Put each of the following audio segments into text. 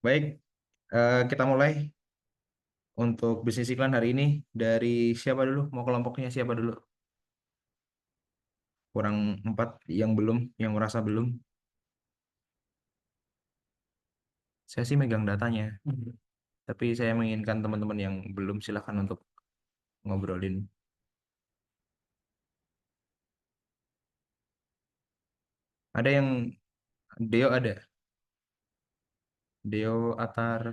Baik, kita mulai untuk bisnis iklan hari ini dari siapa dulu? Mau kelompoknya siapa dulu? Kurang empat yang belum, yang merasa belum. Saya sih megang datanya, tapi saya menginginkan teman-teman yang belum silahkan untuk ngobrolin. Ada yang Deo ada, Deo, Atar,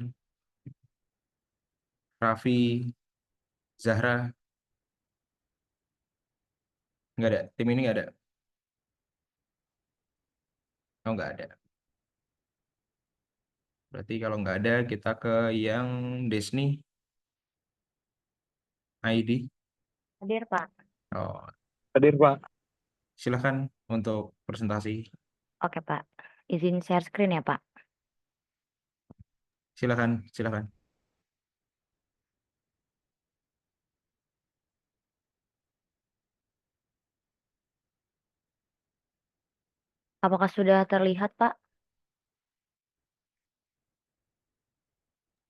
Raffi, Zahra, nggak ada. Tim ini nggak ada. Oh nggak ada. Berarti kalau nggak ada kita ke yang Disney ID. Hadir, Pak. Oh, Hadir, Pak. silahkan untuk presentasi. Oke, Pak. Izin share screen ya, Pak. Silahkan, silahkan. Apakah sudah terlihat, Pak?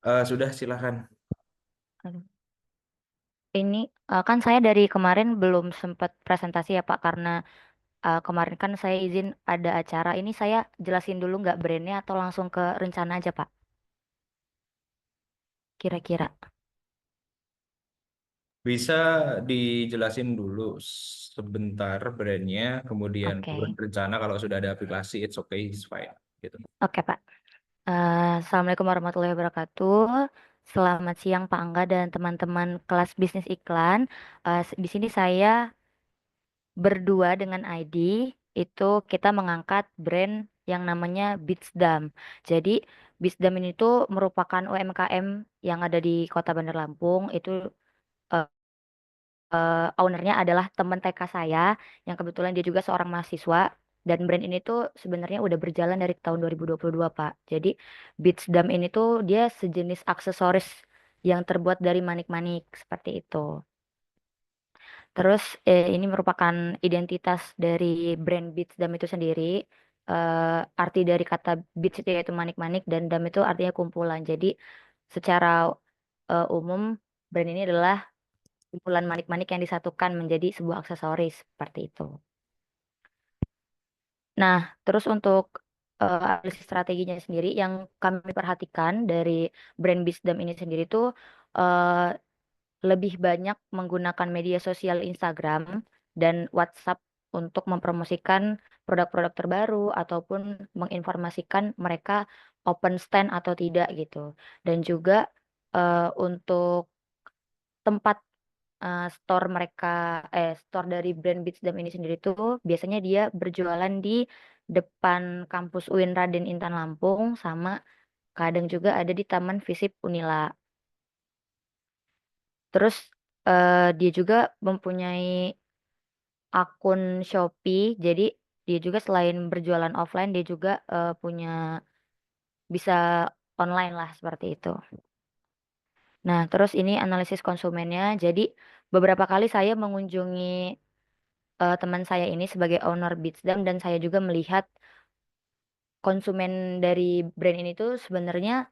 Sudah, silahkan. Aduh. Ini kan saya dari kemarin belum sempat presentasi ya, Pak, karena kemarin kan saya izin ada acara. Ini saya jelasin dulu nggak brandnya atau langsung ke rencana aja, Pak? Kira-kira. Bisa dijelasin dulu sebentar brandnya, kemudian turun Oke. rencana kalau sudah ada aplikasi, it's okay, it's fine. Gitu. Oke, Pak. Assalamualaikum warahmatullahi wabarakatuh. Selamat siang Pak Angga dan teman-teman kelas bisnis iklan. Di sini saya berdua dengan ID itu kita mengangkat brand yang namanya Beatsdam. Jadi Beatsdam ini tuh merupakan UMKM yang ada di Kota Bandar Lampung. Itu eh, ownernya adalah teman TK saya yang kebetulan dia juga seorang mahasiswa. Dan brand ini tuh sebenarnya udah berjalan dari tahun 2022, Pak. Jadi Beatsdam ini tuh dia sejenis aksesoris yang terbuat dari manik-manik seperti itu. Terus ini merupakan identitas dari brand Beats Dam itu sendiri. Arti dari kata beats itu yaitu manik-manik dan dam itu artinya kumpulan. Jadi secara umum brand ini adalah kumpulan manik-manik yang disatukan menjadi sebuah aksesoris seperti itu. Nah, terus untuk analisis strateginya sendiri yang kami perhatikan dari brand Beats Dam ini sendiri tuh eh, lebih banyak menggunakan media sosial Instagram dan WhatsApp untuk mempromosikan produk-produk terbaru ataupun menginformasikan mereka open stand atau tidak gitu. Dan juga untuk tempat store mereka store dari brand Beats Dam ini sendiri tuh biasanya dia berjualan di depan kampus UIN Raden Intan Lampung sama kadang juga ada di Taman Visip Unila. Terus dia juga mempunyai akun Shopee. Jadi dia juga selain berjualan offline, dia juga punya bisa online lah seperti itu. Nah, terus ini analisis konsumennya. Jadi beberapa kali saya mengunjungi teman saya ini sebagai owner Beatsdam dan saya juga melihat konsumen dari brand ini tuh sebenarnya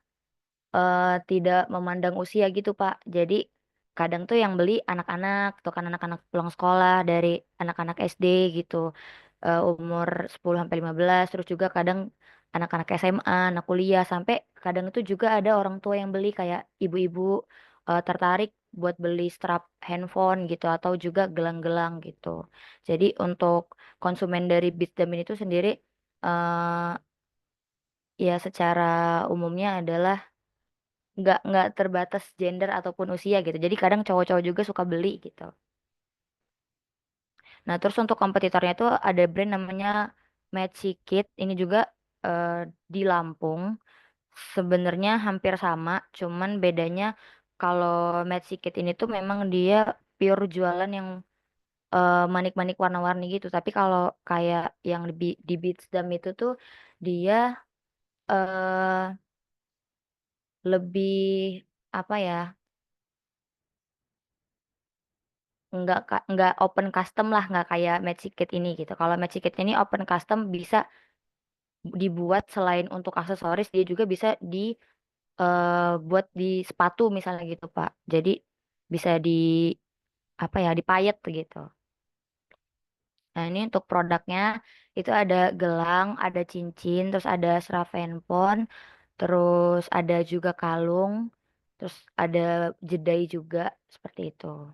tidak memandang usia gitu, Pak. Jadi kadang tuh yang beli anak-anak, tuh kan anak-anak pulang sekolah dari anak-anak SD gitu, umur 10 sampai 15, terus juga kadang anak-anak SMA, anak kuliah, sampai kadang itu juga ada orang tua yang beli kayak ibu-ibu tertarik buat beli strap handphone gitu atau juga gelang-gelang gitu. Jadi untuk konsumen dari Bitsdam ini tuh sendiri eh ya secara umumnya adalah nggak terbatas gender ataupun usia gitu. Jadi kadang cowok-cowok juga suka beli gitu. Nah, terus untuk kompetitornya itu ada brand namanya Magic Kit. Ini juga eh, di Lampung. Sebenarnya hampir sama, cuman bedanya kalau Magic Kit ini tuh memang dia pure jualan yang manik-manik warna-warni gitu. Tapi kalau kayak yang di Beatsdam itu tuh dia eh lebih apa ya? Nggak open custom lah, nggak kayak Magic Kit ini gitu. Kalau Magic Kit ini open custom bisa dibuat selain untuk aksesoris dia juga bisa buat di sepatu misalnya gitu Pak. Jadi bisa di apa ya, dipayet gitu. Nah, ini untuk produknya itu ada gelang, ada cincin, terus ada seravenpon, terus ada juga kalung, terus ada jedai juga seperti itu.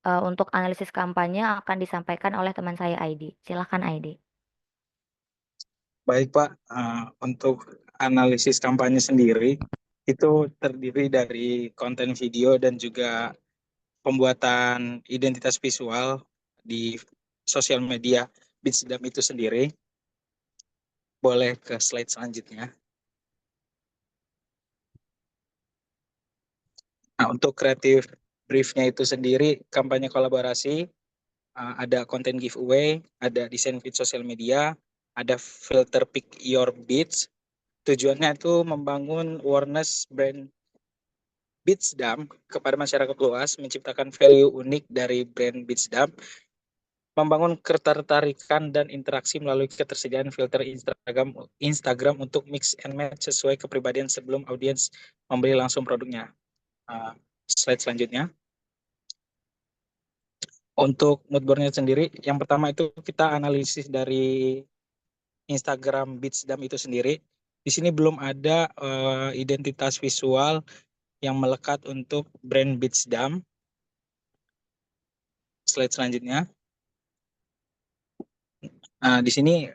Untuk analisis kampanye akan disampaikan oleh teman saya ID. Silahkan ID. Baik Pak, untuk analisis kampanye sendiri itu terdiri dari konten video dan juga pembuatan identitas visual di sosial media Bitsdam itu sendiri. Boleh ke slide selanjutnya. Nah, untuk kreatif briefnya itu sendiri, kampanye kolaborasi, ada konten giveaway, ada desain feed sosial media, ada filter pick your beats. Tujuannya itu membangun awareness brand Beatsdam kepada masyarakat luas, menciptakan value unik dari brand Beatsdam, membangun ketertarikan dan interaksi melalui ketersediaan filter Instagram untuk mix and match sesuai kepribadian sebelum audiens membeli langsung produknya. Slide selanjutnya. Untuk moodboardnya sendiri, yang pertama itu kita analisis dari Instagram Beatsdam itu sendiri. Di sini belum ada identitas visual yang melekat untuk brand Beatsdam. Slide selanjutnya. Nah, di sini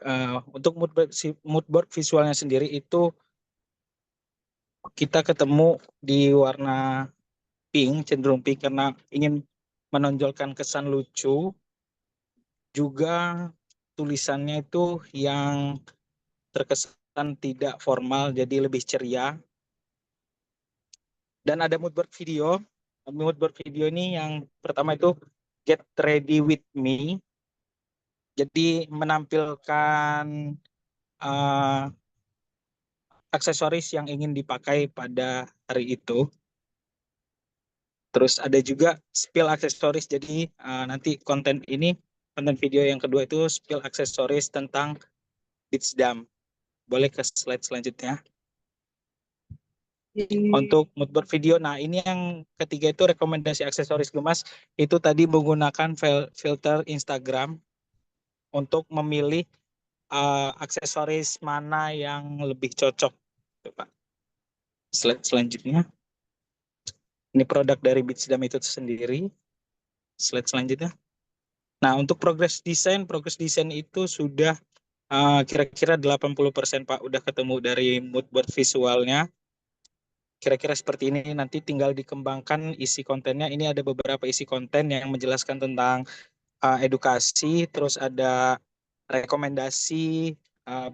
untuk moodboard visualnya sendiri itu kita ketemu di warna pink, cenderung pink karena ingin menonjolkan kesan lucu. Juga tulisannya itu yang terkesan tidak formal, jadi lebih ceria. Dan ada moodboard video. Moodboard video ini yang pertama itu Get Ready With Me. Jadi menampilkan uh, aksesoris yang ingin dipakai pada hari itu. Terus ada juga spill aksesoris. Jadi nanti konten video yang kedua itu spill aksesoris tentang Beatsdam. Boleh ke slide selanjutnya. Untuk moodboard video, nah ini yang ketiga itu rekomendasi aksesoris gemas. Itu tadi menggunakan filter Instagram untuk memilih aksesoris mana yang lebih cocok. Pak. Slide selanjutnya. Ini produk dari Beatsdam itu sendiri. Slide selanjutnya. Nah, untuk progres desain itu sudah kira-kira 80% Pak udah ketemu dari mood board visualnya. Kira-kira seperti ini, nanti tinggal dikembangkan isi kontennya. Ini ada beberapa isi konten yang menjelaskan tentang edukasi, terus ada rekomendasi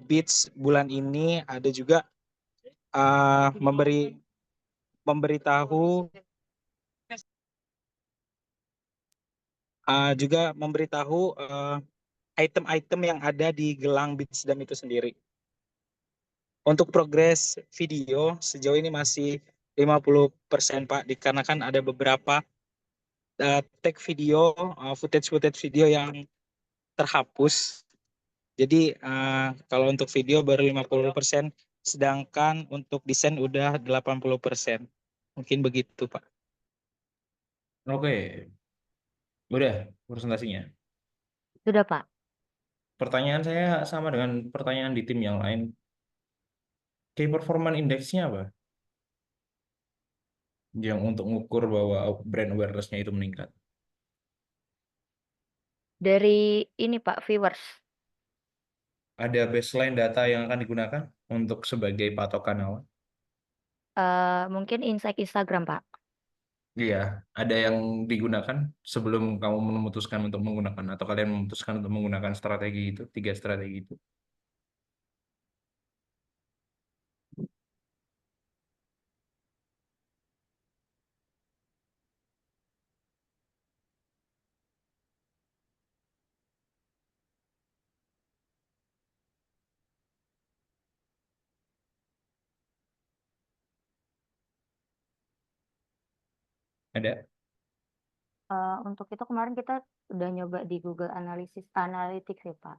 beats bulan ini, ada juga memberitahu item-item yang ada di gelang Beatsdam itu sendiri. Untuk progres video sejauh ini masih 50% Pak, dikarenakan ada beberapa tag video, footage video yang terhapus. Jadi kalau untuk video baru 50%, sedangkan untuk desain udah 80%. Mungkin begitu Pak. Oke, udah presentasinya. Sudah Pak. Pertanyaan saya sama dengan pertanyaan di tim yang lain. Key performance index-nya apa? Yang untuk mengukur bahwa brand awareness-nya itu meningkat. Dari ini Pak, viewers. Ada baseline data yang akan digunakan untuk sebagai patokan awal. Mungkin insight Instagram Pak. Iya, ada yang digunakan sebelum kamu memutuskan untuk menggunakan atau kalian memutuskan untuk menggunakan strategi itu, 3 strategi itu. Ada? Untuk itu kemarin kita udah nyoba di Google Analytics ya Pak.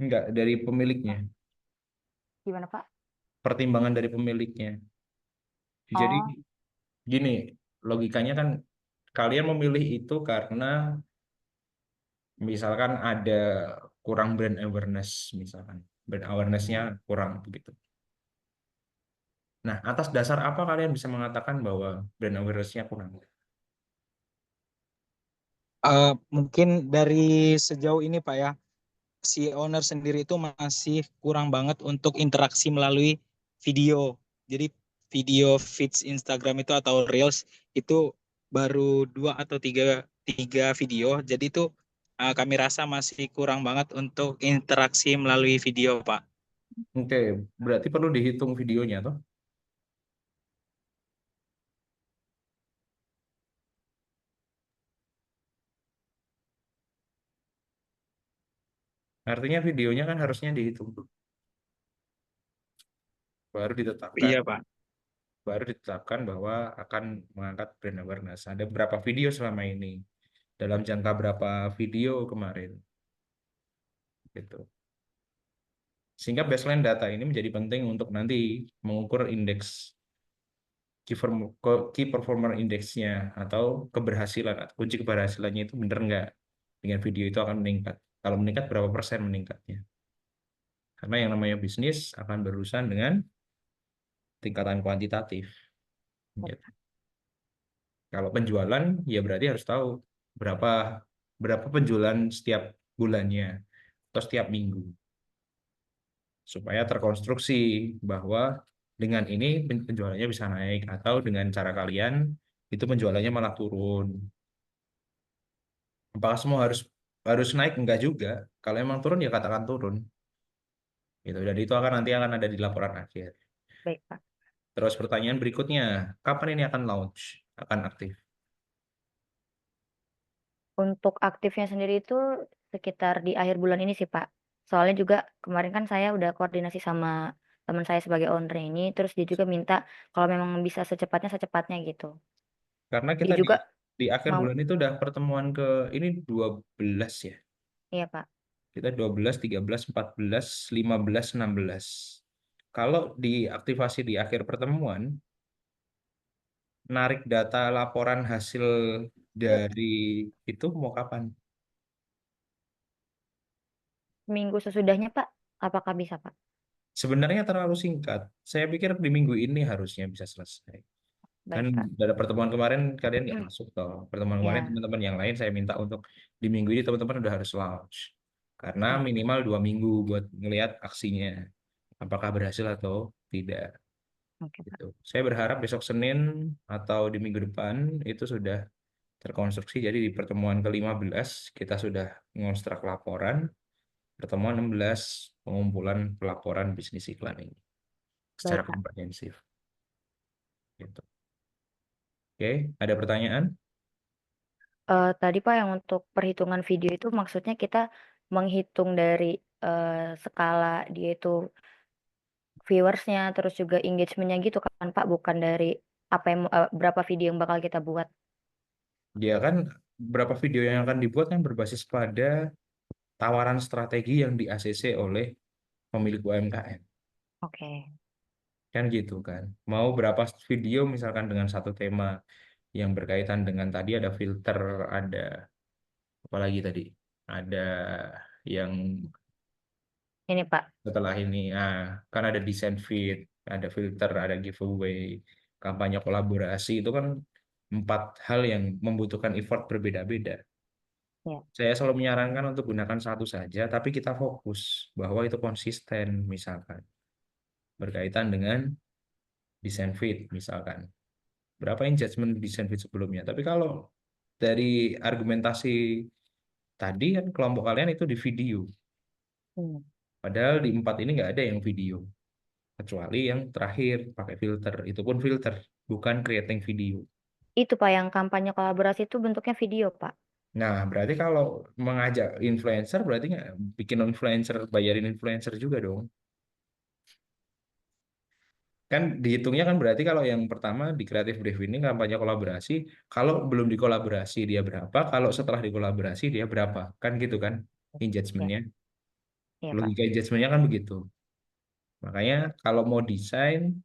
Enggak, dari pemiliknya. Gimana Pak? pertimbangan dari pemiliknya. Jadi Oh, gini, logikanya kan kalian memilih itu karena misalkan ada kurang brand awareness, misalkan brand awareness-nya kurang begitu. Nah, atas dasar apa kalian bisa mengatakan bahwa brand awareness-nya kurang? Mungkin dari sejauh ini Pak ya, si owner sendiri itu masih kurang banget untuk interaksi melalui video. Jadi video feeds Instagram itu atau Reels itu baru 2 atau 3 video. Jadi itu kami rasa masih kurang banget untuk interaksi melalui video, Pak. Oke, berarti perlu dihitung videonya toh. Artinya videonya kan harusnya dihitung dulu. Baru ditetapkan, Iya, Pak. baru ditetapkan bahwa akan mengangkat brand awareness. Ada berapa video selama ini? Dalam jangka berapa video kemarin? Gitu. Sehingga baseline data ini menjadi penting untuk nanti mengukur indeks key performer index-nya atau keberhasilan. Kunci keberhasilannya itu benar nggak dengan video itu akan meningkat. Kalau meningkat berapa persen meningkatnya? Karena yang namanya bisnis akan berurusan dengan tingkatan kuantitatif. Gitu. Kalau penjualan ya berarti harus tahu berapa berapa penjualan setiap bulannya atau setiap minggu supaya terkonstruksi bahwa dengan ini penjualannya bisa naik atau dengan cara kalian itu penjualannya malah turun. Apakah semua harus harus naik? Enggak juga. Kalau emang turun ya katakan turun. Gitu. Dan itu akan nanti akan ada di laporan akhir. baik Pak. Terus pertanyaan berikutnya, kapan ini akan launch? Akan aktif? Untuk aktifnya sendiri itu sekitar di akhir bulan ini sih, Pak. Soalnya juga kemarin kan saya udah koordinasi sama teman saya sebagai owner ini, terus dia juga minta kalau memang bisa secepatnya gitu. Karena Dia kita juga di akhir mau bulan itu udah pertemuan ke ini 12 ya. iya, Pak. Kita 12, 13, 14, 15, 16. Kalau diaktifasi di akhir pertemuan, narik data laporan hasil dari itu mau kapan? Minggu sesudahnya, Pak. Apakah bisa, Pak? Sebenarnya terlalu singkat. Saya pikir di minggu ini harusnya bisa selesai. Kan Baik, Pak. dari pertemuan kemarin kalian nggak masuk toh. Pertemuan kemarin Ya, teman-teman yang lain saya minta untuk di minggu ini teman-teman udah harus launch. Karena oke, minimal 2 minggu buat ngelihat aksinya. Apakah berhasil atau tidak. oke, Pak. Gitu. Saya berharap besok Senin atau di minggu depan itu sudah terkonstruksi. Jadi di pertemuan ke-15 kita sudah ngonstruk laporan. Pertemuan 16 pengumpulan pelaporan bisnis iklan ini secara Baik, Pak. komprehensif. Gitu. Oke, ada pertanyaan? Tadi, Pak, yang untuk perhitungan video itu maksudnya kita menghitung dari, skala dia itu viewersnya terus juga engagement-nya gitu kan, Pak? Bukan dari apa yang berapa video yang bakal kita buat. Dia kan berapa video yang akan dibuat kan berbasis pada tawaran strategi yang di-ACC oleh pemilik UMKM. Oke. Kan gitu kan. Mau berapa video misalkan dengan satu tema yang berkaitan dengan tadi ada filter, ada apa lagi tadi? Ada yang Ini, Pak. setelah ini, kan ada desain feed, ada filter, ada giveaway, kampanye kolaborasi, itu kan 4 hal yang membutuhkan effort berbeda-beda. Ya, Saya selalu menyarankan untuk gunakan satu saja, tapi kita fokus bahwa itu konsisten, misalkan berkaitan dengan desain feed, misalkan berapa engagement desain feed sebelumnya. Tapi kalau dari argumentasi tadi kan kelompok kalian itu di video, hmm. padahal di 4 ini nggak ada yang video, kecuali yang terakhir pakai filter, itu pun filter, bukan creating video. Itu, Pak, yang kampanye kolaborasi itu bentuknya video, Pak. Nah, berarti kalau mengajak influencer, berarti nggak bikin influencer, bayarin influencer juga dong. Kan dihitungnya kan berarti kalau yang pertama di Creative Brief ini kampanye kolaborasi, kalau belum dikolaborasi dia berapa, kalau setelah dikolaborasi dia berapa. Kan gitu kan Ya, engagementnya. iya, Pak. Logika engagementnya kan begitu. Makanya kalau mau desain,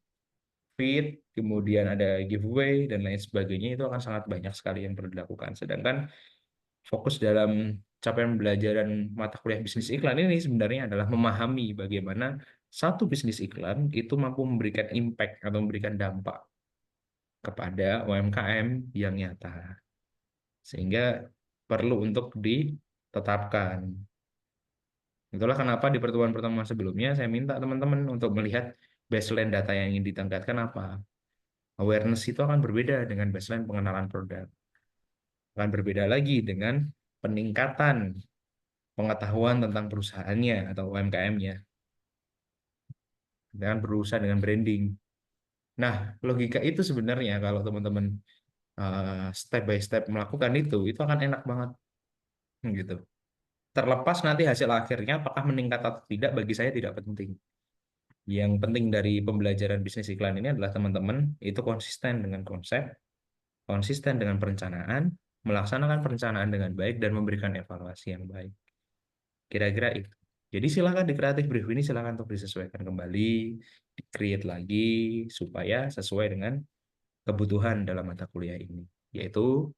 feed, kemudian ada giveaway dan lain sebagainya itu akan sangat banyak sekali yang perlu dilakukan. Sedangkan fokus dalam capaian pembelajaran mata kuliah bisnis iklan ini sebenarnya adalah memahami bagaimana satu bisnis iklan itu mampu memberikan impact atau memberikan dampak kepada UMKM yang nyata. Sehingga perlu untuk ditetapkan. Itulah kenapa di pertemuan-pertemuan sebelumnya saya minta teman-teman untuk melihat baseline data yang ingin ditangkatkan apa. Awareness itu akan berbeda dengan baseline pengenalan produk. Akan berbeda lagi dengan peningkatan pengetahuan tentang perusahaannya atau UMKM-nya. Dengan berusaha dengan branding. Nah, logika itu sebenarnya kalau teman-teman step by step melakukan itu akan enak banget. Gitu. Terlepas nanti hasil akhirnya apakah meningkat atau tidak, bagi saya tidak penting. Yang penting dari pembelajaran bisnis iklan ini adalah teman-teman itu konsisten dengan konsep, konsisten dengan perencanaan, melaksanakan perencanaan dengan baik, dan memberikan evaluasi yang baik. Kira-kira itu. Jadi silakan di kreatif brief ini silakan untuk disesuaikan kembali, di-create lagi supaya sesuai dengan kebutuhan dalam mata kuliah ini, yaitu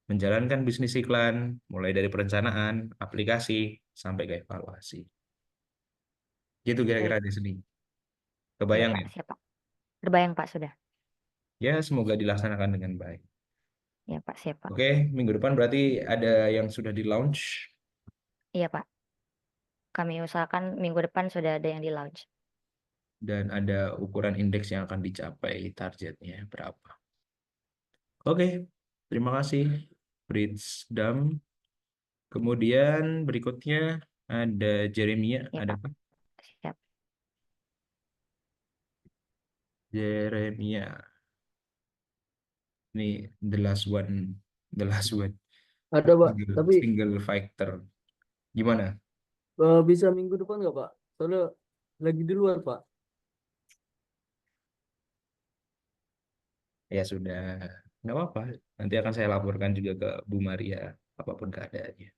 menjalankan bisnis iklan mulai dari perencanaan, aplikasi, sampai ke evaluasi. Gitu kira-kira di sini. Iya Kebayang Pak, ya? siap Pak. Terbayang Pak sudah. Ya, semoga dilaksanakan dengan baik. Iya Pak, siap Pak. Oke, minggu depan berarti ada yang sudah di-launch Iya Pak. Kami usahakan minggu depan sudah ada yang di launch. dan ada ukuran indeks yang akan dicapai, targetnya berapa. Oke, terima kasih Fritz Dam. Kemudian berikutnya ada Jeremia, Iya ada Pak, apa? siap. Jeremia. Ini the last one, the last one. Ada Pak, Single, tapi single fighter. Gimana? bisa minggu depan nggak Pak? Soalnya lagi di luar Pak. Ya sudah, nggak apa-apa. Nanti akan saya laporkan juga ke Bu Maria, apapun keadaannya.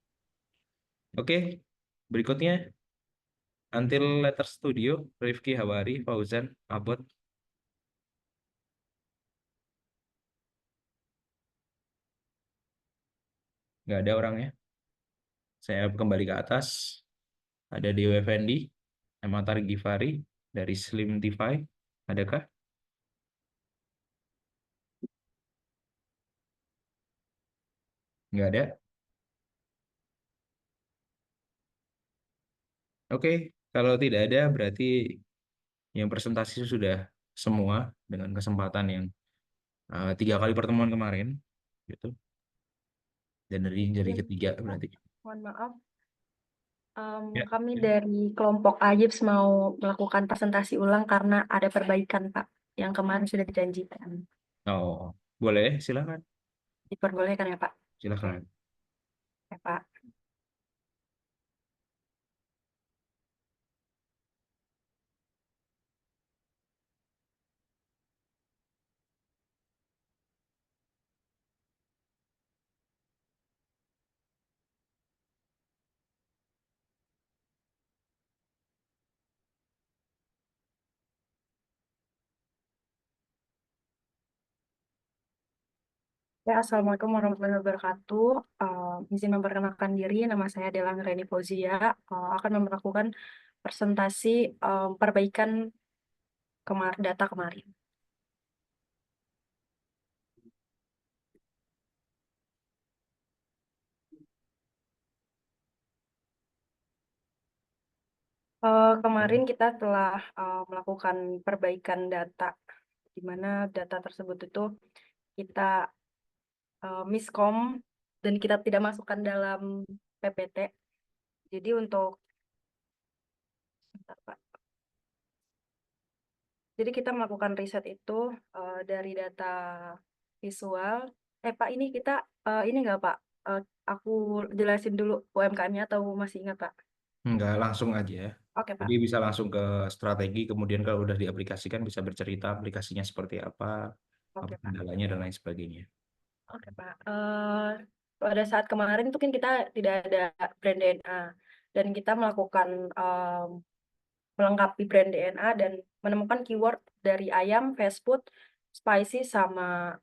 Oke, berikutnya Until Letter Studio, Rifki Hawari, Fauzan, Abot. Nggak ada orangnya. Saya kembali ke atas. Ada Dewa Effendi, Amatar Gifari, dari Slim TV. Adakah? Nggak ada. Oke, kalau tidak ada berarti yang presentasi sudah semua dengan kesempatan yang 3 kali pertemuan kemarin, gitu. Dan dari ketiga berarti. Mohon maaf, Ya, kami ya. dari kelompok AJIPS mau melakukan presentasi ulang karena ada perbaikan, Pak, yang kemarin sudah dijanjikan. Oh, boleh, silakan, Diperbolehkan ya, Pak? silakan. Ya, Pak. Ya, Assalamualaikum warahmatullahi wabarakatuh. Izin memperkenalkan diri, nama saya Dela Nureni Fauzia. Akan melakukan presentasi perbaikan data kemarin. Kemarin kita telah melakukan perbaikan data, di mana data tersebut itu kita miskom dan kita tidak masukkan dalam PPT. Jadi untuk bentar, Pak. Jadi kita melakukan riset itu dari data visual. Pak, ini kita ini nggak Pak? Aku jelasin dulu UMKM-nya atau masih ingat Pak? Enggak, langsung aja. Oke Pak. Jadi bisa langsung ke strategi, kemudian kalau udah diaplikasikan bisa bercerita aplikasinya seperti apa Oke Pak. kendalanya, dan lain sebagainya. Oke Pak. Pada saat kemarin itu kan kita tidak ada brand DNA dan kita melakukan melengkapi brand DNA dan menemukan keyword dari ayam, fast food, spicy, sama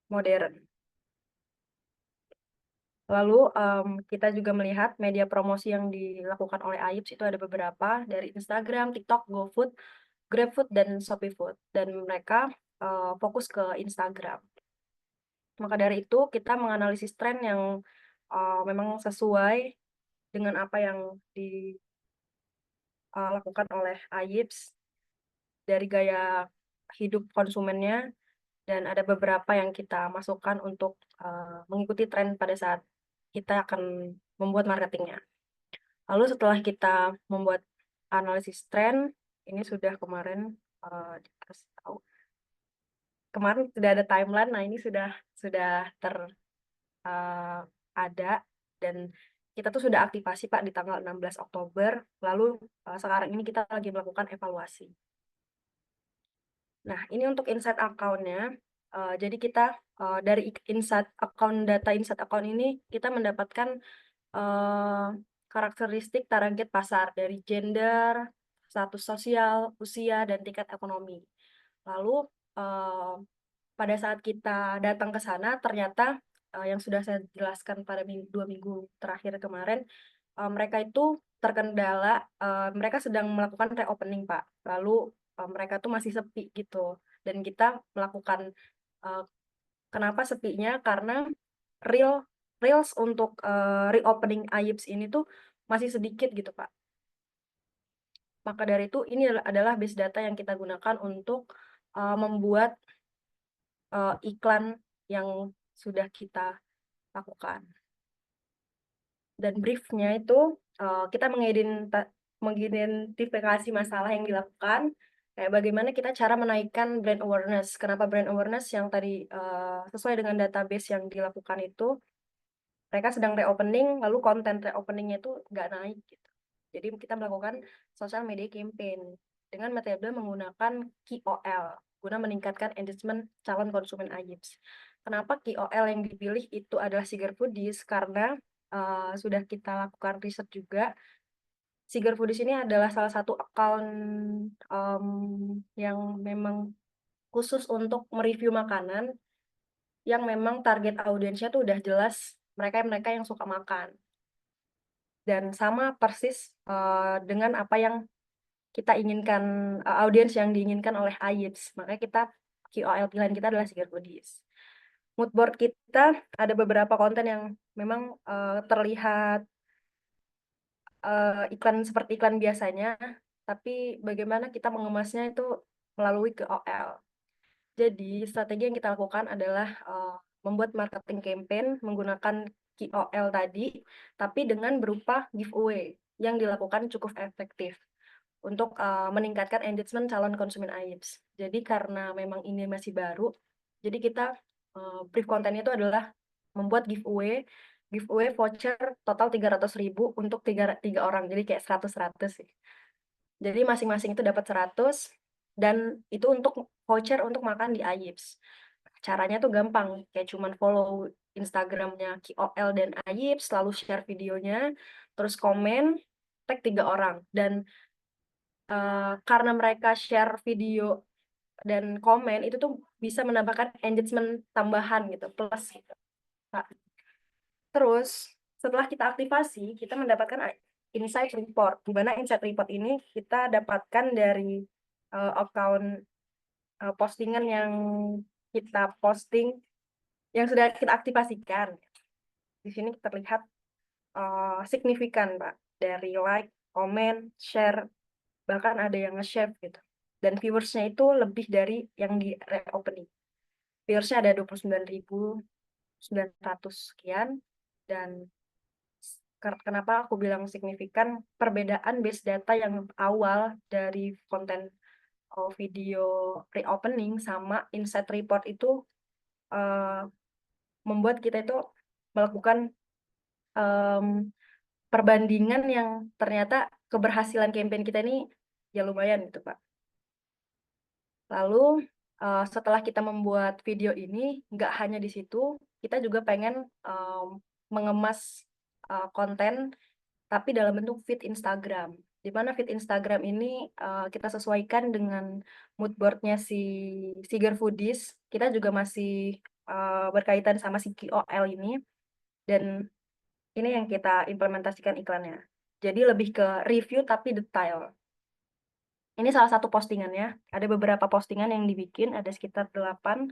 modern. Lalu kita juga melihat media promosi yang dilakukan oleh Ayups itu ada beberapa dari Instagram, TikTok, GoFood, GrabFood, dan ShopeeFood. Dan mereka fokus ke Instagram. Maka dari itu kita menganalisis tren yang memang sesuai dengan apa yang dilakukan oleh Ayups dari gaya hidup konsumennya, dan ada beberapa yang kita masukkan untuk mengikuti tren pada saat kita akan membuat marketingnya. Lalu setelah kita membuat analisis tren, ini sudah kemarin dikasih tahu. Kemarin sudah ada timeline, nah ini sudah ada, dan kita tuh sudah aktivasi Pak di tanggal 16 Oktober, lalu sekarang ini kita lagi melakukan evaluasi. Nah, ini untuk insight account-nya. Jadi kita dari data insight account ini kita mendapatkan karakteristik target pasar dari gender, status sosial, usia, dan tingkat ekonomi. Lalu pada saat kita datang ke sana, ternyata yang sudah saya jelaskan pada 2 minggu terakhir kemarin, mereka itu terkendala, mereka sedang melakukan reopening Pak. Lalu mereka tuh masih sepi gitu. Dan kita melakukan, kenapa sepinya? Karena reels untuk reopening Ayups ini tuh masih sedikit gitu Pak. Maka dari itu ini adalah base data yang kita gunakan untuk membuat iklan yang sudah kita lakukan. Dan briefnya itu kita mengidentifikasi masalah yang dilakukan, kayak bagaimana kita cara menaikkan brand awareness. Kenapa brand awareness? Yang tadi sesuai dengan database yang dilakukan itu, mereka sedang reopening, lalu konten reopeningnya itu nggak naik gitu. Jadi kita melakukan social media campaign dengan metode menggunakan KOL guna meningkatkan engagement calon konsumen Ayups. Kenapa KOL yang dipilih itu adalah Siger Foodies? Karena sudah kita lakukan riset juga. Siger Foodies ini adalah salah satu account yang memang khusus untuk mereview makanan, yang memang target audiensnya tuh udah jelas mereka yang suka makan. Dan sama persis dengan apa yang kita inginkan, audiens yang diinginkan oleh Ayups. Makanya KOL pilihan kita adalah Siger Foodies. Mood board kita ada beberapa konten yang memang terlihat iklan seperti iklan biasanya, tapi bagaimana kita mengemasnya itu melalui KOL. Jadi strategi yang kita lakukan adalah membuat marketing campaign menggunakan KOL tadi, tapi dengan berupa giveaway yang dilakukan cukup efektif untuk meningkatkan engagement calon konsumen Ayups. Jadi karena memang ini masih baru, jadi kita brief kontennya itu adalah membuat giveaway voucher total 300.000 untuk tiga orang, jadi kayak 100 sih. Jadi masing-masing itu dapat 100, dan itu untuk voucher untuk makan di Ayups. Caranya tuh gampang, kayak cuman follow Instagramnya KOL dan Ayups, lalu share videonya, terus komen, tag 3 orang, dan karena mereka share video dan komen itu tuh bisa menambahkan engagement tambahan gitu, plus gitu. Nah, terus setelah kita aktivasi, kita mendapatkan insight report, di mana insight report ini kita dapatkan dari account postingan yang kita posting yang sudah kita aktivasikan. Di sini terlihat signifikan Pak, dari like, komen, share, bahkan ada yang nge-share gitu. Dan viewersnya itu lebih dari yang di reopening. Viewersnya ada 29.900 sekian. Dan kenapa aku bilang signifikan, perbedaan base data yang awal dari konten video reopening sama insight report itu membuat kita itu melakukan perbandingan yang ternyata keberhasilan campaign kita ini ya lumayan gitu Pak. Lalu setelah kita membuat video ini, nggak hanya di situ, kita juga pengen mengemas konten tapi dalam bentuk feed Instagram. Di mana feed Instagram ini kita sesuaikan dengan mood board-nya si Siger Foodies. Kita juga masih berkaitan sama si KOL ini, dan ini yang kita implementasikan iklannya. Jadi lebih ke review tapi detail. Ini salah satu postingannya. Ada beberapa postingan yang dibikin, ada sekitar 8.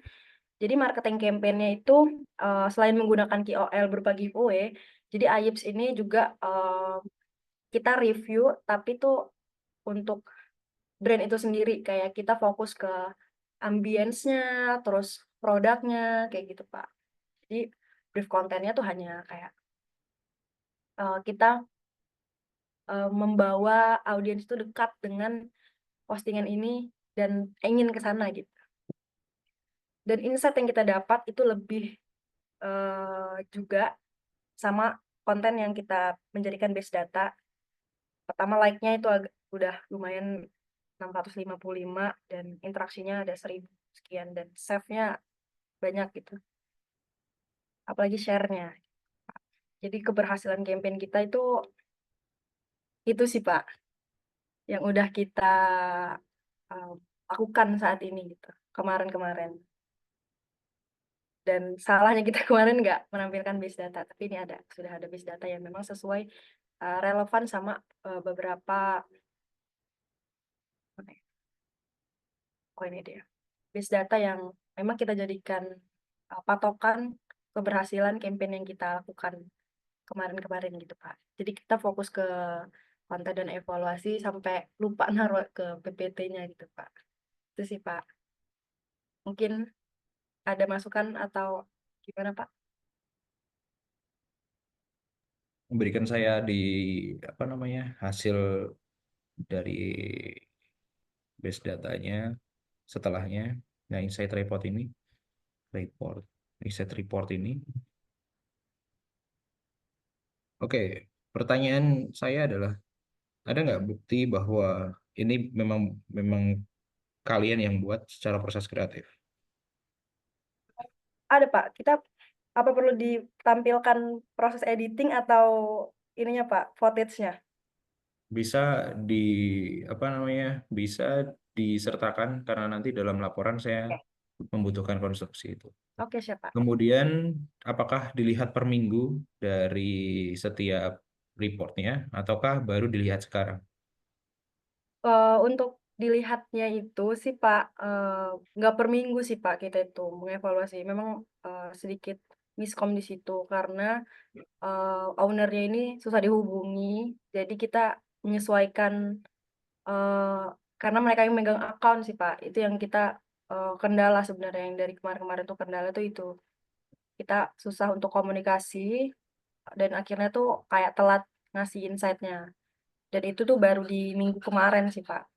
Jadi marketing campaign-nya itu selain menggunakan KOL berupa giveaway, jadi Ayips ini juga kita review, tapi tuh untuk brand itu sendiri. Kayak kita fokus ke ambience-nya, terus produknya, kayak gitu, Pak. Jadi brief kontennya tuh hanya kayak kita membawa audiens itu dekat dengan postingan ini dan ingin ke sana gitu. Dan insight yang kita dapat itu lebih juga sama konten yang kita menjadikan base data. Pertama like-nya itu udah lumayan 655 dan interaksinya ada 1000 sekian dan save-nya banyak gitu. Apalagi share-nya. Jadi keberhasilan campaign kita itu sih Pak yang udah kita lakukan saat ini gitu. Kemarin-kemarin. Dan salahnya kita kemarin nggak menampilkan base data, tapi ini sudah ada base data yang memang sesuai relevan sama beberapa ini dia base data yang memang kita jadikan patokan keberhasilan campaign yang kita lakukan kemarin-kemarin gitu Pak. Jadi kita fokus ke konten dan evaluasi sampai lupa naruh ke PPT-nya gitu Pak. Itu sih Pak. Mungkin ada masukan atau gimana Pak? Memberikan saya di apa namanya hasil dari base datanya setelahnya. Nah, insight report ini. Oke, pertanyaan saya adalah ada nggak bukti bahwa ini memang memang kalian yang buat secara proses kreatif? Ada Pak, kita apa perlu ditampilkan proses editing atau ininya Pak, footage-nya? Bisa di apa namanya? Bisa disertakan karena nanti dalam laporan saya membutuhkan konstruksi itu. Oke, siap Pak. Kemudian apakah dilihat per minggu dari setiap reportnya ataukah baru dilihat sekarang? Untuk dilihatnya itu sih Pak, nggak per minggu sih Pak kita itu mengevaluasi. Memang sedikit miskom di situ karena ownernya ini susah dihubungi. Jadi kita menyesuaikan karena mereka yang megang account sih Pak. Itu yang kita kendala sebenarnya yang dari kemarin-kemarin tuh kendala tuh itu. Kita susah untuk komunikasi dan akhirnya tuh kayak telat ngasih insight-nya. Dan itu tuh baru di minggu kemarin sih Pak.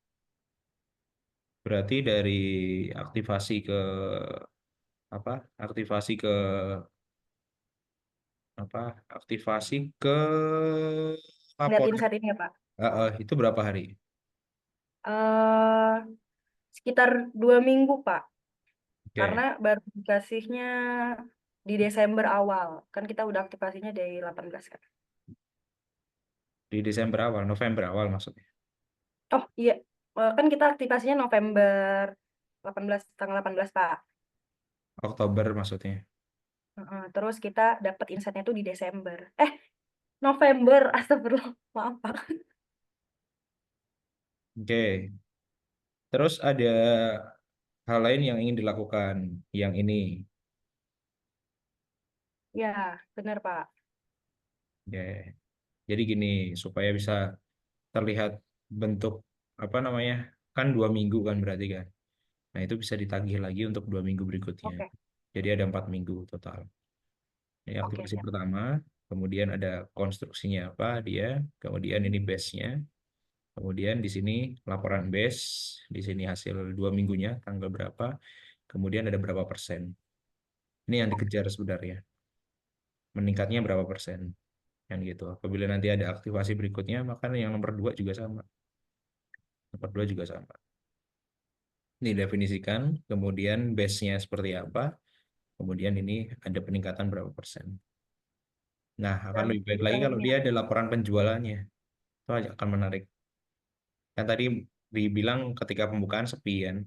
Berarti dari aktivasi ke apa? Aktivasi ke apa? Aktivasi ke Lihat laporan. insight ini ya Pak. Itu berapa hari? eh Sekitar 2 minggu Pak. Oke. Karena baru dikasihnya di Desember awal. Kan kita udah aktivasinya dari 18 kan. Di Desember awal, November awal maksudnya. Oh iya, kan kita aktivasinya November 18, tanggal 18 Pak. Oktober maksudnya. Terus kita dapat insight-nya tuh di Desember. November, astagfirullah, maaf Pak. Oke. Terus ada hal lain yang ingin dilakukan yang ini. Ya, benar Pak. Ya. Jadi gini, supaya bisa terlihat bentuk apa namanya, kan 2 minggu kan berarti kan. Nah itu bisa ditagih lagi untuk 2 minggu berikutnya. Oke, Jadi ada 4 minggu total. Ini oke aktivasi siap. pertama, kemudian ada konstruksinya apa dia, kemudian ini base-nya, kemudian di sini laporan base, di sini hasil 2 minggunya tanggal berapa, kemudian ada berapa persen. Ini yang dikejar sebenarnya, meningkatnya berapa persen, kan gitu. Apabila nanti ada aktivasi berikutnya, maka yang nomor 2 juga sama. Nomor 2 juga sama. Ini definisikan, kemudian base-nya seperti apa, kemudian ini ada peningkatan berapa persen. Nah, akan Dan lebih baik lagi bukan kalau ini dia ya. ada laporan penjualannya. Itu aja akan menarik. Kan tadi dibilang ketika pembukaan sepi kan,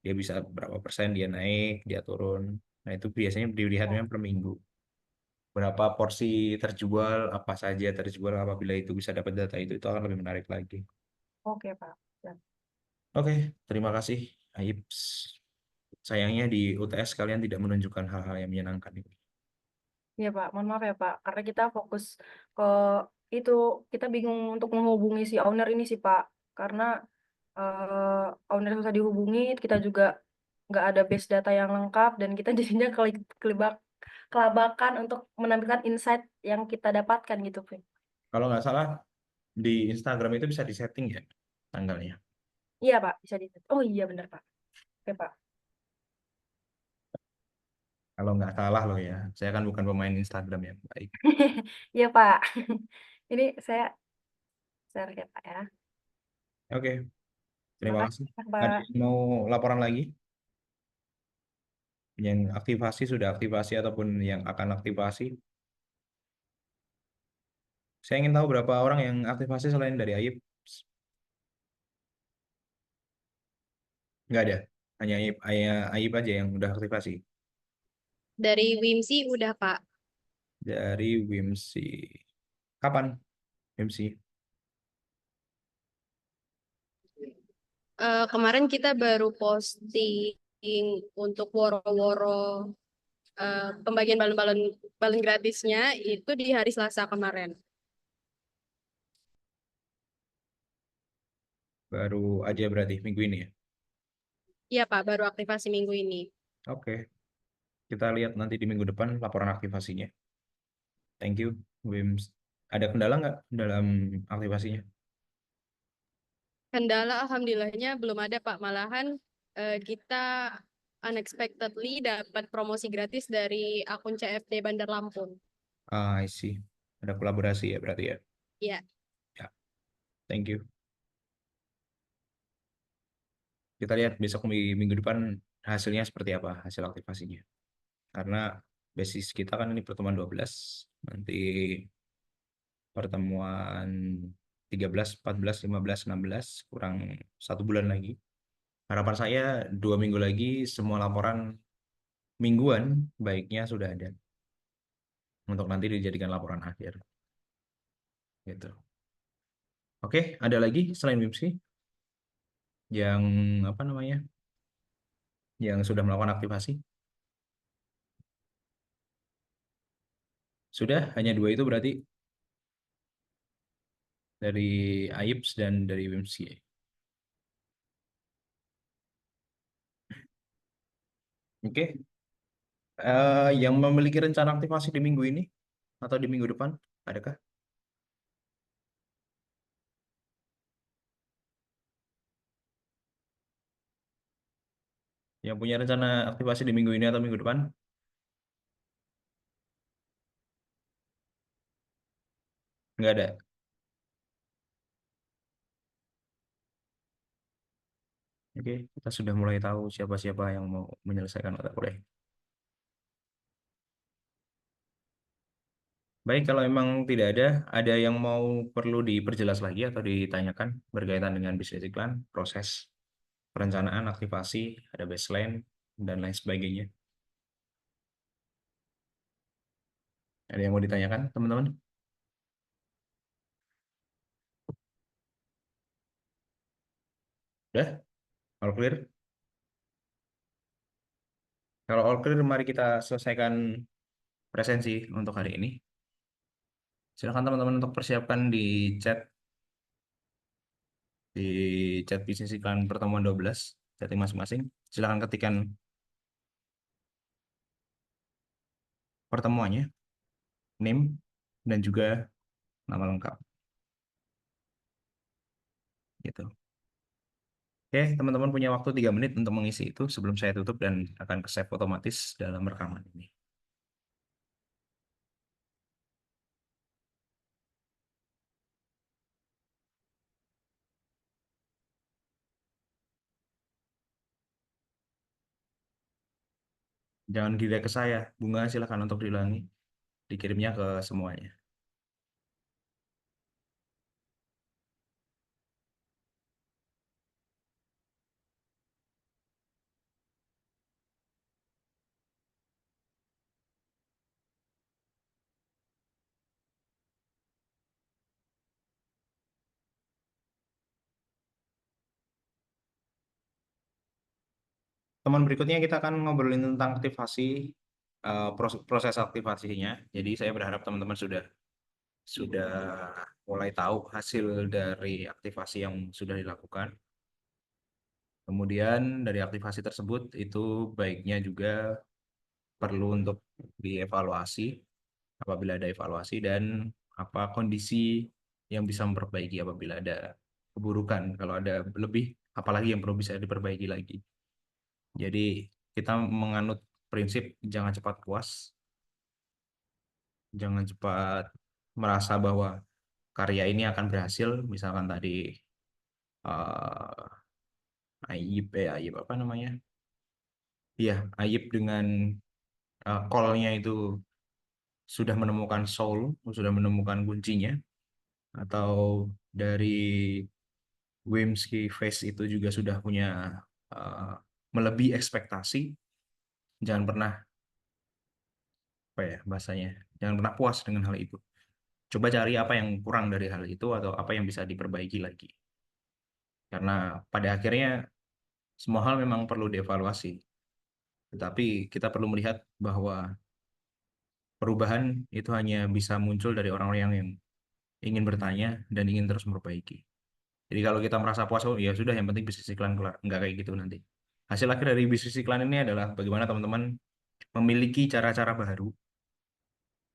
dia bisa berapa persen dia naik, dia turun. Nah itu biasanya dilihatnya per minggu. Berapa porsi terjual, apa saja terjual, apabila itu bisa dapat data itu akan lebih menarik lagi. Oke, Pak. Ya. Oke, terima kasih, Aib. Sayangnya di UTS kalian tidak menunjukkan hal-hal yang menyenangkan ini. Iya, Pak. Mohon maaf ya, Pak. Karena kita fokus ke itu. Kita bingung untuk menghubungi si owner ini sih, Pak. Karena owner susah dihubungi, kita juga nggak ada base data yang lengkap, dan kita jadinya kelabakan untuk menampilkan insight yang kita dapatkan gitu, Pak. Kalau nggak salah, di Instagram itu bisa disetting ya tanggalnya. Iya, Pak. Bisa di. Oh iya, benar, Pak. Oke, Pak. Kalau nggak salah loh ya, saya kan bukan pemain Instagram ya. Baik. Iya, Pak. Ini saya share ya, Pak ya. Oke, Terima terima kasih, kasih. Pak. Ada yang mau laporan lagi? Yang aktivasi sudah aktivasi ataupun yang akan aktivasi? Saya ingin tahu berapa orang yang aktivasi selain dari Ayib. Nggak ada. Hanya Ayib aja yang udah aktivasi. Dari Wimsi udah, Pak. Dari Wimsi. Kapan Wimsi? Kemarin kita baru posting untuk woro-woro pembagian balon gratisnya itu di hari Selasa kemarin. Baru aja berarti minggu ini ya. Iya, Pak, baru aktivasi minggu ini. Oke. Kita lihat nanti di minggu depan laporan aktivasinya. Thank you, Wims. Ada kendala nggak dalam aktivasinya? Kendala alhamdulillahnya belum ada, Pak. Malahan kita unexpectedly dapat promosi gratis dari akun CFD Bandar Lampung. Ah, I see. Ada kolaborasi ya berarti ya. Iya. Ya, thank you. Kita lihat besok minggu depan hasilnya seperti apa, hasil aktivasinya. Karena basis kita kan ini pertemuan 12, nanti pertemuan 13, 14, 15, 16, kurang 1 bulan lagi. Harapan saya 2 minggu lagi semua laporan mingguan baiknya sudah ada untuk nanti dijadikan laporan akhir. Gitu. Oke, ada lagi selain Wimsi yang apa namanya, yang sudah melakukan aktivasi? Sudah, hanya 2 itu berarti dari Ayibs dan dari Wimsi. Oke, yang memiliki rencana aktivasi di minggu ini atau di minggu depan, adakah? Yang punya rencana aktivasi di minggu ini atau minggu depan? Nggak ada. Oke, kita sudah mulai tahu siapa-siapa yang mau menyelesaikan mata kuliah. Baik, kalau memang tidak ada yang mau perlu diperjelas lagi atau ditanyakan berkaitan dengan bisnis iklan, proses perencanaan, aktivasi, ada baseline, dan lain sebagainya. Ada yang mau ditanyakan, teman-teman? Udah? All clear? Kalau all clear, mari kita selesaikan presensi untuk hari ini. Silakan teman-teman untuk persiapkan di chat bisnis iklan pertemuan 12, setting masing-masing. Silakan ketikkan pertemuannya, name, dan juga nama lengkap. Gitu. Oke, teman-teman punya waktu 3 menit untuk mengisi itu sebelum saya tutup dan akan ke save otomatis dalam rekaman ini. Jangan direct ke saya, Bunga silakan untuk diulangi, dikirimnya ke semuanya. teman berikutnya kita akan ngobrolin tentang aktivasi, proses aktivasinya. Jadi saya berharap teman-teman sudah mulai tahu hasil dari aktivasi yang sudah dilakukan. Kemudian dari aktivasi tersebut itu baiknya juga perlu untuk dievaluasi apabila ada evaluasi dan apa kondisi yang bisa memperbaiki apabila ada keburukan. Kalau ada lebih, apalagi yang perlu bisa diperbaiki lagi. Jadi kita menganut prinsip jangan cepat puas, jangan cepat merasa bahwa karya ini akan berhasil. Misalkan tadi Ayib apa namanya? Iya, Ayib dengan call-nya itu sudah menemukan soul, sudah menemukan kuncinya, atau dari Wimsky Face itu juga sudah punya uh, melebihi ekspektasi. Jangan pernah apa ya bahasanya, jangan pernah puas dengan hal itu. Coba cari apa yang kurang dari hal itu atau apa yang bisa diperbaiki lagi. Karena pada akhirnya semua hal memang perlu dievaluasi. Tetapi kita perlu melihat bahwa perubahan itu hanya bisa muncul dari orang-orang yang ingin bertanya dan ingin terus memperbaiki. Jadi kalau kita merasa puas, oh ya sudah, yang penting bisnis iklan kelar. Enggak kayak gitu nanti. Hasil akhir dari bisnis iklan ini adalah bagaimana teman-teman memiliki cara-cara baru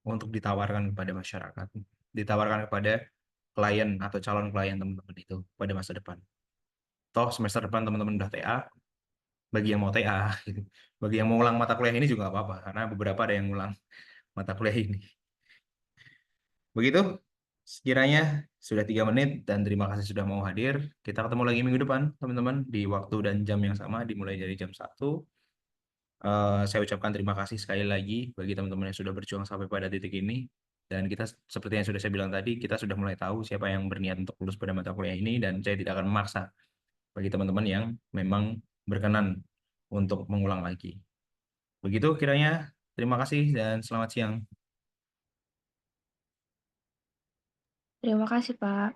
untuk ditawarkan kepada masyarakat, ditawarkan kepada klien atau calon klien teman-teman itu pada masa depan. Toh semester depan teman-teman udah TA, bagi yang mau TA, gitu. Bagi yang mau ulang mata kuliah ini juga nggak apa-apa, karena beberapa ada yang ulang mata kuliah ini. Begitu, sekiranya sudah 3 menit dan terima kasih sudah mau hadir. Kita ketemu lagi minggu depan, teman-teman, di waktu dan jam yang sama, dimulai dari jam 1. Saya ucapkan terima kasih sekali lagi bagi teman-teman yang sudah berjuang sampai pada titik ini. Dan kita, seperti yang sudah saya bilang tadi, kita sudah mulai tahu siapa yang berniat untuk lulus pada mata kuliah ini, dan saya tidak akan memaksa bagi teman-teman yang memang berkenan untuk mengulang lagi. Begitu kiranya, terima kasih dan selamat siang. Terima kasih, Pak.